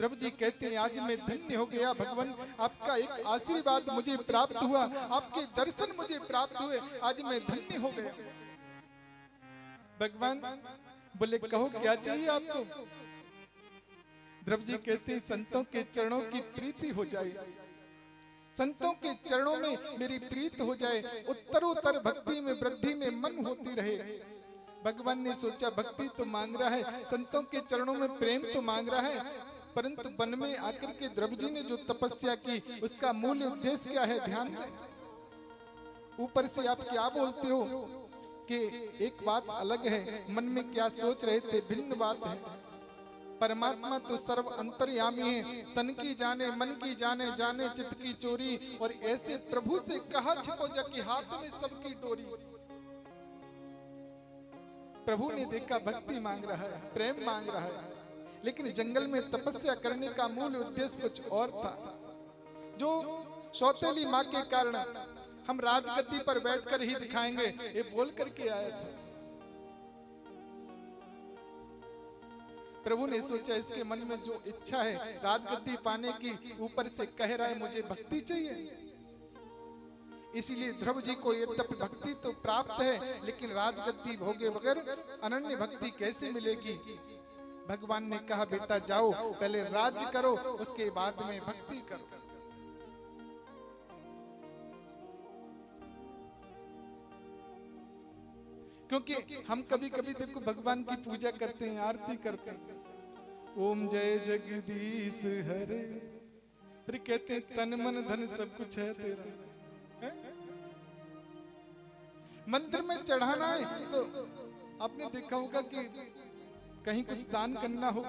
ध्रुव जी कहते हैं आज मैं धन्य हो गया भगवान, आपका एक आशीर्वाद मुझे प्राप्त हुआ, आपके दर्शन मुझे प्राप्त हुए, आज मैं धन्य हो गया। भगवान बोले कहो क्या चाहिए आपको? ध्रुव जी कहते हैं संतों के चरणों की प्रीति हो जाए, संतों के चरणों में मेरी प्रीत हो जाए, उत्तरोत्तर भक्ति में वृद्धि में मन होती रहे। भगवान ने सोचा भक्ति तो मांग रहा है, संतों के चरणों में प्रेम तो मांग रहा है, परंतु वन में आकर के ध्रुव जी ने जो तपस्या की उसका मूल उद्देश्य क्या है? ध्यान दें। ऊपर से आप क्या बोलते हो कि एक बात अलग है, मन में क्या सोच रहे थे भिन्न बात है। परमात्मा तो सर्व अंतर्यामी है, तन की जाने मन की जाने, जाने चित्त की चोरी, और ऐसे प्रभु से कहा छिपो जाके हाथ में सबकी डोरी। प्रभु ने देखा भक्ति मांग रहा है, प्रेम मांग रहा है, लेकिन जंगल में तपस्या करने का मूल उद्देश्य कुछ और था। जो सौतेली माँ के कारण हम राजगद्दी पर बैठकर ही दिखाएंगे, ये बोल करके आया था। प्रभु ने सोचा इसके मन में जो इच्छा है राजगद्दी पाने की, ऊपर से कह रहा है मुझे भक्ति चाहिए। इसीलिए ध्रुव जी को यद्यपि भक्ति तो प्राप्त है, लेकिन राजगद्दी भोगे बगैर अनन्य भक्ति कैसे मिलेगी? भगवान ने कहा बेटा जाओ पहले राज्य करो, उसके बाद में भक्ति करो। क्योंकि हम कभी कभी देखो भगवान की पूजा करते हैं, आरती करते हैं, ओम जय जगदीश हरे, फिर कहते हैं तन मन धन सब कुछ है तेरा। मंदिर में चढ़ाना है तो आपने देखा होगा कि कहीं कुछ दान करना हो,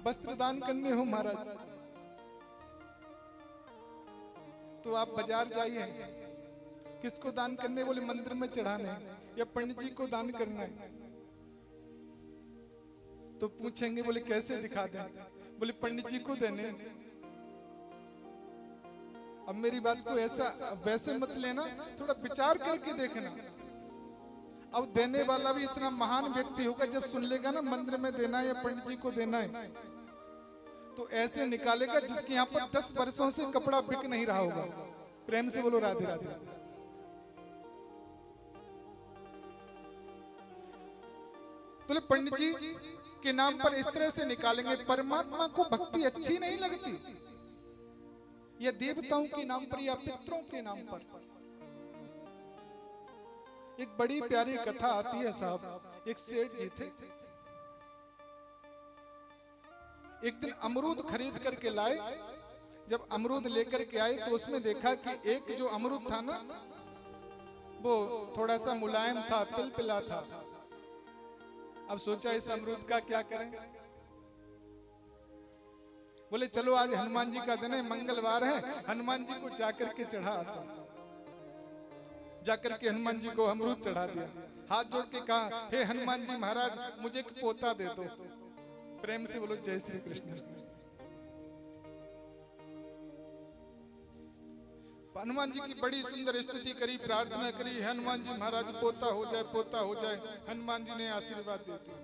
वस्त्र दान करने हो महाराज, तो आप बाजार जाइए, किसको दान करने? बोले मंदिर में चढ़ाने या पंडित जी को दान करना है। तो पूछेंगे बोले कैसे दिखा दें? बोले पंडित जी को देने। अब मेरी बात को ऐसा वैसे मत लेना, थोड़ा विचार करके देखना। अब देने वाला भी इतना महान व्यक्ति होगा, जब सुन लेगा ना मंदिर में देना है या पंडित जी को देना है, तो ऐसे निकालेगा जिसके यहाँ पर 10 वर्षों से कपड़ा बिक नहीं रहा होगा। प्रेम से बोलो राधे राधे। तो पंडित जी के नाम पर इस तरह से निकालेंगे। परमात्मा को भक्ति अच्छी नहीं लगती, या देवताओं के नाम पर या पितरों के नाम पर। एक बड़ी प्यारी कथा आती है साहब। एक सेठ जी थे, एक दिन अमरूद खरीद करके लाए। जब अमरूद लेकर के आए तो उसमें देखा कि एक जो अमरूद था ना, वो थोड़ा सा मुलायम था, पिलपिला था। अब सोचा इस अमरूद का क्या करें? बोले चलो आज हनुमान जी का दिन है, मंगलवार है, हनुमान जी को जाकर के चढ़ा आता। जाकर के हनुमान जी को अमरूद चढ़ा दिया। हाथ जोड़ के कहा हे हनुमान जी महाराज मुझे एक पोता दे दो। प्रेम से बोलो जय श्री कृष्ण। हनुमान जी की बड़ी सुंदर स्तुति करी, प्रार्थना करी, हनुमान जी महाराज पोता हो जाए, पोता हो जाए। हनुमान जी ने आशीर्वाद दे दिया।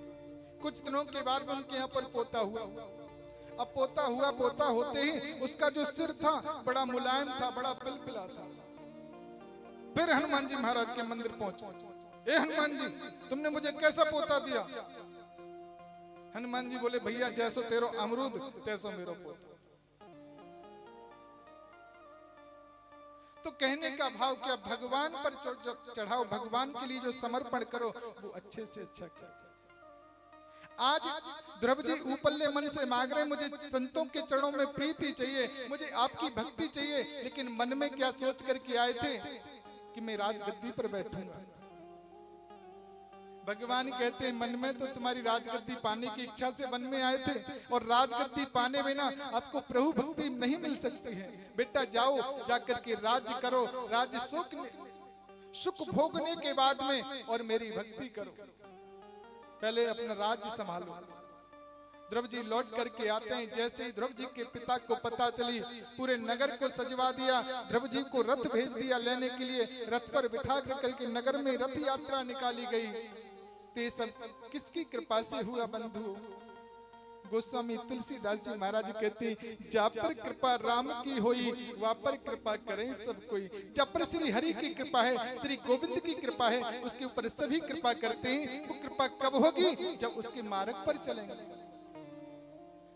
कुछ दिनों के बाद उनके यहाँ पर पोता हुआ। अब पोता हुआ, पोता होते ही उसका जो सिर था बड़ा मुलायम था, बड़ा पिलपिला था। फिर हनुमान जी महाराज के मंदिर पहुंचे। ए हनुमान जी तुमने मुझे कैसा पोता दिया? हनुमान जी बोले भैया जैसो तेरो अमरूद तैसो मेरो पोता। तो कहने का भाव क्या? भगवान पर चढ़ाओ, भगवान के लिए जो समर्पण करो वो अच्छे से अच्छा करो। आज ध्रुव जी ऊपल्ले मन से मांग रहे मुझे संतों के चरणों में प्रीति चाहिए, मुझे आपकी भक्ति चाहिए, लेकिन मन में क्या सोच करके आए थे कि मैं राजगद्दी पर बैठूंगा। भगवान कहते हैं मन में तो तुम्हारी राजगद्दी पाने की इच्छा से वन में आए थे, और राजगद्दी पाने बिना आपको प्रभु भक्ति नहीं मिल सकती है। बेटा जाओ, जाकर के राज्य करो, राज्य सुख भोगने के बाद में और मेरी भक्ति करो। पहले अपना राज्य संभालो। ध्रुव जी लौट करके आते हैं। जैसे ही ध्रुव जी के पिता को पता चली, पूरे नगर को सजवा दिया। ध्रुव जी को रथ भेज दिया लेने के लिए। रथ पर बिठा करके नगर में रथ यात्रा निकाली गई। तो ये सब किसकी कृपा से हुआ बंधु? गोस्वामी तुलसीदास जी महाराज कहते हैं, जा पर कृपा राम की होई, वहाँ पर कृपा करें सब कोई। जब पर श्री हरि की कृपा है, श्री गोविंद की कृपा है, उसके ऊपर सभी कृपा करते हैं। वो कृपा कब होगी? जब उसके मार्ग पर चलेंगे।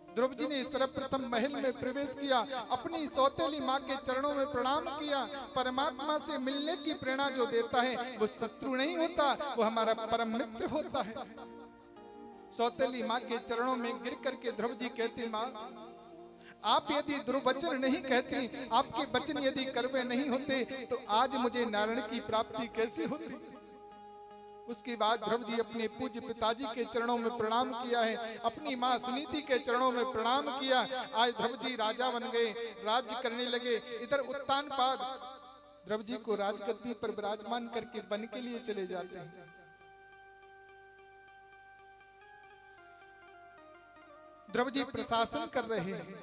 ध्रुव जी ने सर्वप्रथम महल में प्रवेश किया, अपनी सौतेली माँ के चरणों में प्रणाम किया। परमात्मा से मिलने की प्रेरणा जो देता है वो शत्रु नहीं होता, वो हमारा परम मित्र होता है। सौतेली माँ के चरणों में गिर करके ध्रुव जी कहते, माँ आप यदि ध्रुव वचन नहीं कहती, आपके वचन यदि करवे नहीं होते, तो आज मुझे नारायण की प्राप्ति कैसे होती। उसके बाद ध्रुव जी अपने पूज्य पिताजी के चरणों में प्रणाम किया है, अपनी माँ सुनीति के चरणों में प्रणाम किया। आज ध्रुव जी राजा बन गए, राज्य करने लगे। इधर उत्तानपाद ध्रुव जी को राजगद्दी पर विराजमान करके वन के लिए चले जाते हैं। ध्रुव जी प्रशासन कर रहे हैं,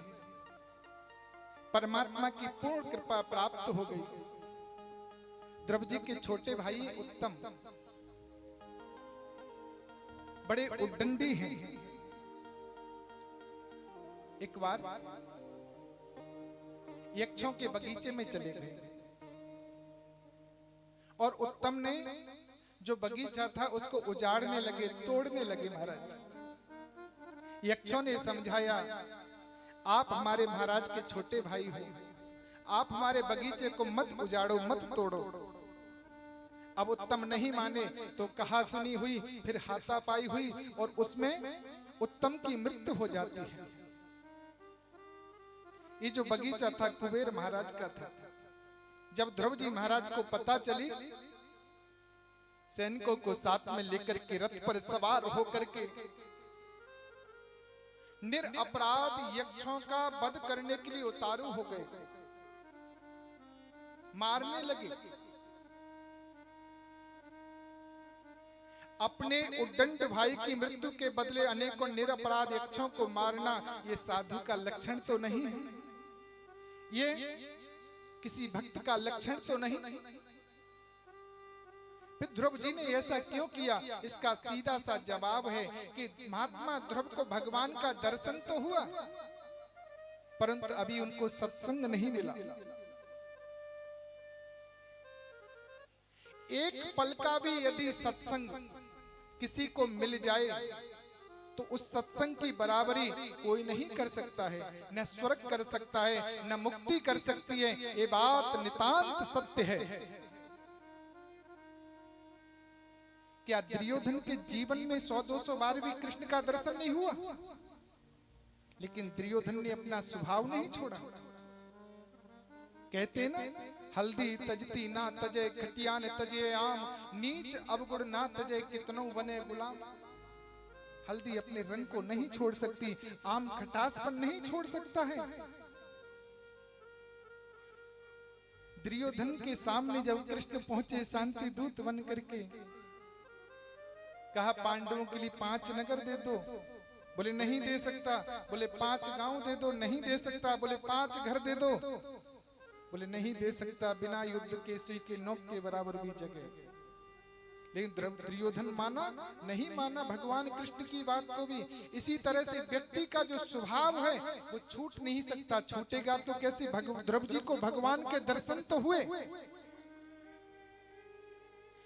परमात्मा की पूर्ण कृपा प्राप्त हो गई। ध्रुव जी के छोटे भाई उत्तम बड़े उद्दंडी हैं। एक बार यक्षों के बगीचे में चले गए और उत्तम ने जो बगीचा था उसको उजाड़ने लगे, तोड़ने लगे। महाराज यक्षों ने समझाया, आप हमारे महाराज के छोटे भाई हो, आप हमारे बगीचे को मत उजाड़ो, मत तोड़ो। अब उत्तम नहीं माने तो कहा सुनी हुई, फिर हाथापाई हुई और उसमें उत्तम की मृत्यु हो जाती है। ये जो बगीचा था कुबेर महाराज का था। जब ध्रुव जी महाराज को पता चली, सैनिकों को साथ में लेकर के रथ पर सवार होकर के निरपराध यक्षों का वध करने के लिए उतारू हो गए, मारने लगे। अपने उद्दंड भाई की मृत्यु के बदले अनेकों निरपराध यक्षों को मारना ये साधु का लक्षण तो नहीं है, ये किसी भक्त का लक्षण तो नहीं। फिर ध्रुव जी ने ऐसा क्यों किया? इसका सीधा सा जवाब है कि महात्मा ध्रुव को भगवान का दर्शन तो हुआ, परंतु अभी उनको सत्संग नहीं मिला। एक पल का भी यदि सत्संग किसी को मिल जाए तो उस सत्संग की बराबरी कोई नहीं कर सकता है। न स्वर्ग कर सकता है, न मुक्ति कर सकती है। ये बात नितांत सत्य है। क्या दुर्योधन के जीवन में 100-200 बार भी कृष्ण का दर्शन नहीं हुआ? लेकिन दुर्योधन ने अपना स्वभाव नहीं छोड़ा। कहते ना, हल्दी तजती ना तजे, खटिया ने तजे आम, नीच अवगुण ना तजे, कितनो बने गुलाम। हल्दी अपने रंग को नहीं छोड़ सकती, आम खटासपन नहीं छोड़ सकता है। दुर्योधन के सामने जब कृष्ण पहुंचे शांति दूत बन करके, कहा पांडवों के लिए 5 नगर दे दो। बोले नहीं दे सकता। बोले 5 गांव दे दो। नहीं दे सकता। बोले 5 घर दे दो। बोले नहीं दे सकता। बिना युद्ध के सुई के नोक के बराबर भी जगह। लेकिन दुर्योधन माना नहीं माना भगवान कृष्ण की बात को भी। इसी तरह से व्यक्ति का जो स्वभाव है वो छूट नहीं सकता। छूटेगा तो कैसे? ध्रुव जी को भगवान के दर्शन तो हुए,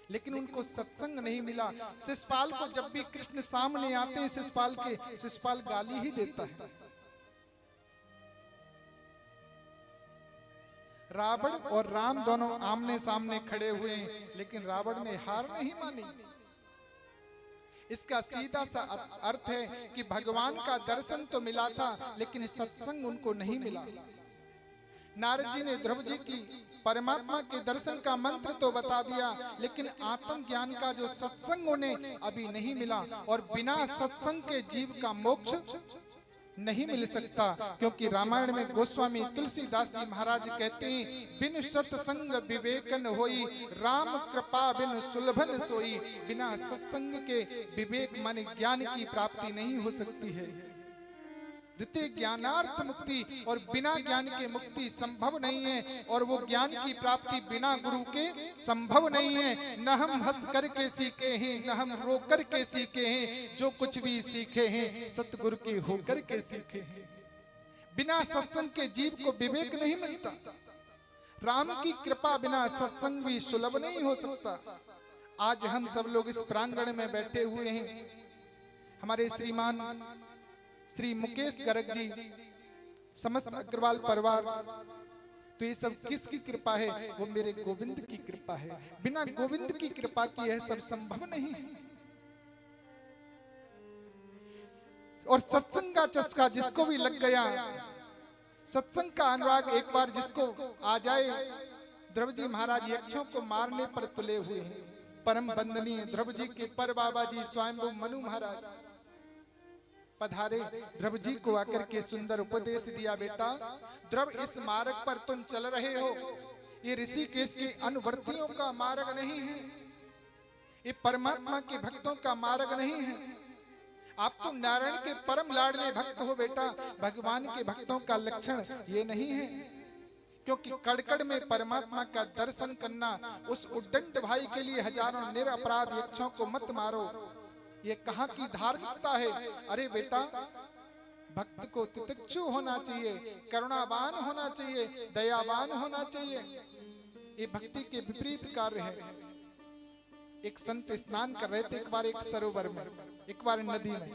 लेकिन उनको सत्संग नहीं मिला। शिशुपाल को जब भी कृष्ण सामने आते हैं, शिशुपाल गाली ही देता है। रावण और राम दोनों आमने सामने खड़े हुए हैं, लेकिन रावण ने हार नहीं मानी। इसका सीधा सा अर्थ है कि भगवान का दर्शन तो मिला था, लेकिन सत्संग उनको नहीं मिला। नारद जी ने ध्रुव जी की परमात्मा के दर्शन का मंत्र तो बता दिया, लेकिन आत्म ज्ञान का जो सत्संग उन्हें अभी नहीं मिला। और बिना सत्संग के जीव का मोक्ष नहीं मिल सकता, क्योंकि रामायण में गोस्वामी तुलसीदास जी महाराज कहते हैं, बिन सत्संग विवेकन होई, राम कृपा बिन सुलभन सोई। बिना सत्संग के विवेक माने ज्ञान की प्राप्ति नहीं हो सकती है। ऋते ज्ञानार्थ मुक्ति, और बिना ज्ञान के मुक्ति संभव नहीं है, और वो ज्ञान की प्राप्ति बिना गुरु के संभव नहीं है। न हम हंस करके सीखे हैं, न हम रो करके सीखे हैं, जो कुछ भी सीखे हैं सतगुरु के होकर के सीखे हैं। बिना सत्संग के जीव को विवेक नहीं मिलता। राम की कृपा बिना सत्संग भी सुलभ नहीं हो सकता। आज हम सब लोग इस प्रांगण में बैठे हुए हैं। हमारे श्रीमान श्री मुकेश गर्ग जी, समस्त अग्रवाल परिवार, तो ये सब किसकी कृपा है? वो मेरे गोविंद की कृपा है। बिना गोविंद की कृपा की यह सब संभव नहीं है। और सत्संग का चस्का जिसको भी लग गया, सत्संग का अनुराग एक बार जिसको आ जाए, ध्रुव जी महाराज यक्षों को मारने पर तुले हुए हैं। परम वंदनीय ध्रुव जी के पर बाबा जी स्वयंभू मनु महाराज पधारे। ध्रुव जी को आकर के सुंदर उपदेश दिया, बेटा ध्रुव इस मार्ग पर तुम चल रहे हो, ये ऋषिकेश के अनुवर्तियों का मार्ग नहीं है, ये परमात्मा के भक्तों का मार्ग नहीं है। आप तो नारायण के परम लाडले भक्त हो बेटा, भगवान के भक्तों का लक्षण ये नहीं है। क्योंकि कड़कड़ में परमात्मा का दर्शन करना, उस उद्दंड भाई के लिए हजारों निरपराध यक्षों को मत मारो, ये कहाँ की धार्मिकता है? अरे बेटा, भक्त को तितिक्षु होना चाहिए, करुणावान होना चाहिए, दयावान होना चाहिए। ये भक्ति के विपरीत कार्य है। एक संत स्नान कर रहे थे एक बार एक सरोवर में, एक बार नदी में।